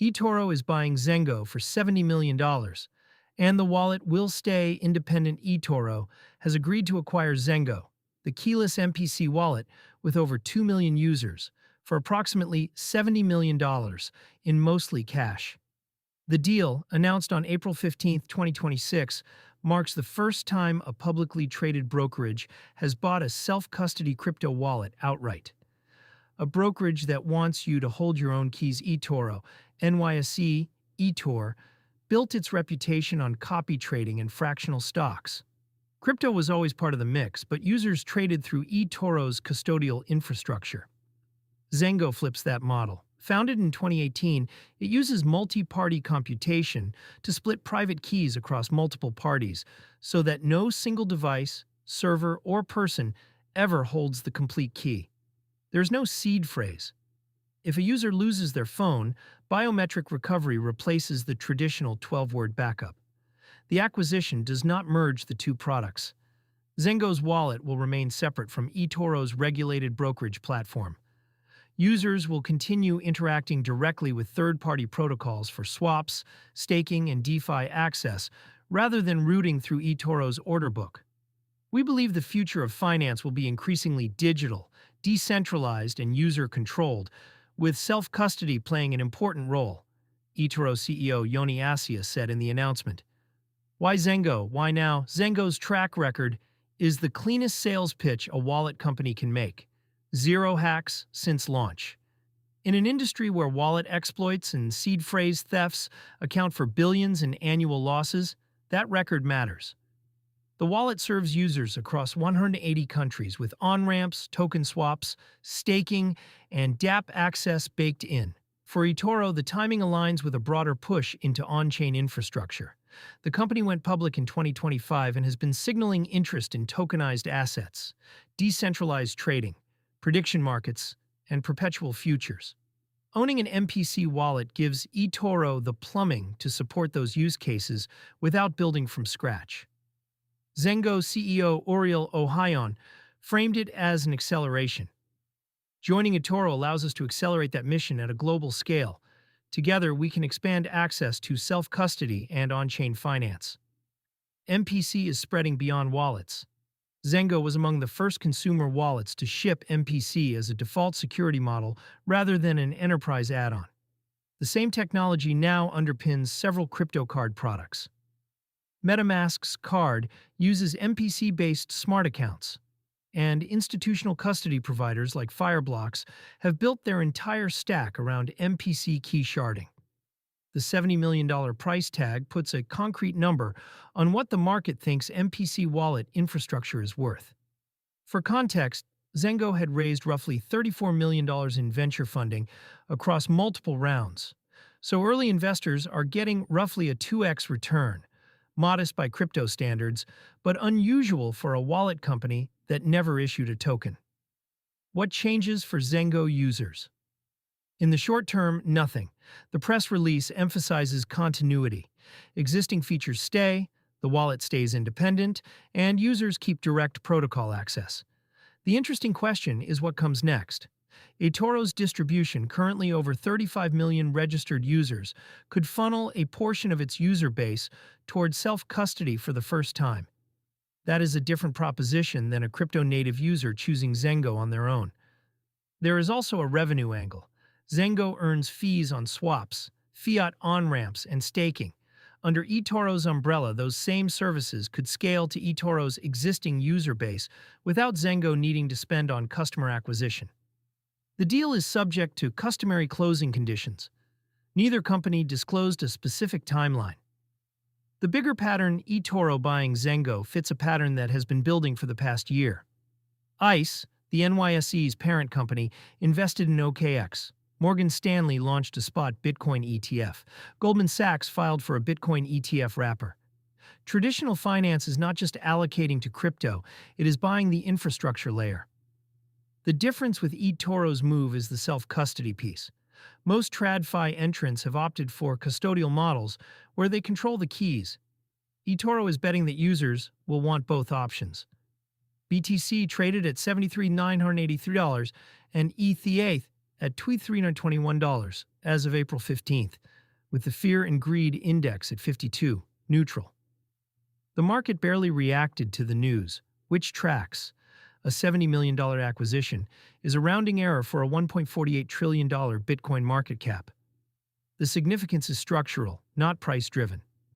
eToro is buying Zengo for $70 million, and the wallet will stay independent. eToro has agreed to acquire Zengo, the keyless MPC wallet with over 2 million users, for approximately $70 million in mostly cash. The deal, announced on April 15, 2026, marks the first time a publicly traded brokerage has bought a self-custody crypto wallet outright. A brokerage that wants you to hold your own keys. eToro, NYSE, eToro, built its reputation on copy trading and fractional stocks. Crypto was always part of the mix, but users traded through eToro's custodial infrastructure. Zengo flips that model. Founded in 2018, it uses multi-party computation to split private keys across multiple parties so that no single device, server, or person ever holds the complete key. There's no seed phrase. If a user loses their phone, biometric recovery replaces the traditional 12-word backup. The acquisition does not merge the two products. Zengo's wallet will remain separate from eToro's regulated brokerage platform. Users will continue interacting directly with third-party protocols for swaps, staking, and DeFi access, rather than routing through eToro's order book. We believe the future of finance will be increasingly digital, decentralized, and user-controlled, with self-custody playing an important role, eToro CEO Yoni Asia said in the announcement. Why Zengo? Why now? Zengo's track record is the cleanest sales pitch a wallet company can make. Zero hacks since launch. In an industry where wallet exploits and seed phrase thefts account for billions in annual losses, that record matters. The wallet serves users across 180 countries with on-ramps, token swaps, staking, and DApp access baked in. For eToro, the timing aligns with a broader push into on-chain infrastructure. The company went public in 2025 and has been signaling interest in tokenized assets, decentralized trading, prediction markets, and perpetual futures. Owning an MPC wallet gives eToro the plumbing to support those use cases without building from scratch. Zengo CEO Oriol Ohayon framed it as an acceleration. Joining eToro allows us to accelerate that mission at a global scale. Together, we can expand access to self-custody and on-chain finance. MPC is spreading beyond wallets. Zengo was among the first consumer wallets to ship MPC as a default security model rather than an enterprise add-on. The same technology now underpins several crypto card products. MetaMask's card uses MPC-based smart accounts, and institutional custody providers like Fireblocks have built their entire stack around MPC key sharding. The $70 million price tag puts a concrete number on what the market thinks MPC wallet infrastructure is worth. For context, Zengo had raised roughly $34 million in venture funding across multiple rounds, so early investors are getting roughly a 2x return. Modest by crypto standards, but unusual for a wallet company that never issued a token. What changes for Zengo users? In the short term, nothing. The press release emphasizes continuity. Existing features stay, the wallet stays independent, and users keep direct protocol access. The interesting question is what comes next. eToro's distribution, currently over 35 million registered users, could funnel a portion of its user base towards self-custody for the first time. That is a different proposition than a crypto-native user choosing Zengo on their own. There is also a revenue angle. Zengo earns fees on swaps, fiat on-ramps, and staking. Under eToro's umbrella, those same services could scale to eToro's existing user base without Zengo needing to spend on customer acquisition. The deal is subject to customary closing conditions. Neither company disclosed a specific timeline. The bigger pattern, eToro buying Zengo, fits a pattern that has been building for the past year. ICE, the NYSE's parent company, invested in OKX. Morgan Stanley launched a spot Bitcoin ETF. Goldman Sachs filed for a Bitcoin ETF wrapper. Traditional finance is not just allocating to crypto, it is buying the infrastructure layer. The difference with eToro's move is the self-custody piece. Most TradFi entrants have opted for custodial models where they control the keys. eToro is betting that users will want both options. BTC traded at $73,983 and ETH at $321 as of April 15th, with the Fear and Greed Index at 52, neutral. The market barely reacted to the news, which tracks. A $70 million acquisition is a rounding error for a $1.48 trillion Bitcoin market cap. The significance is structural, not price-driven.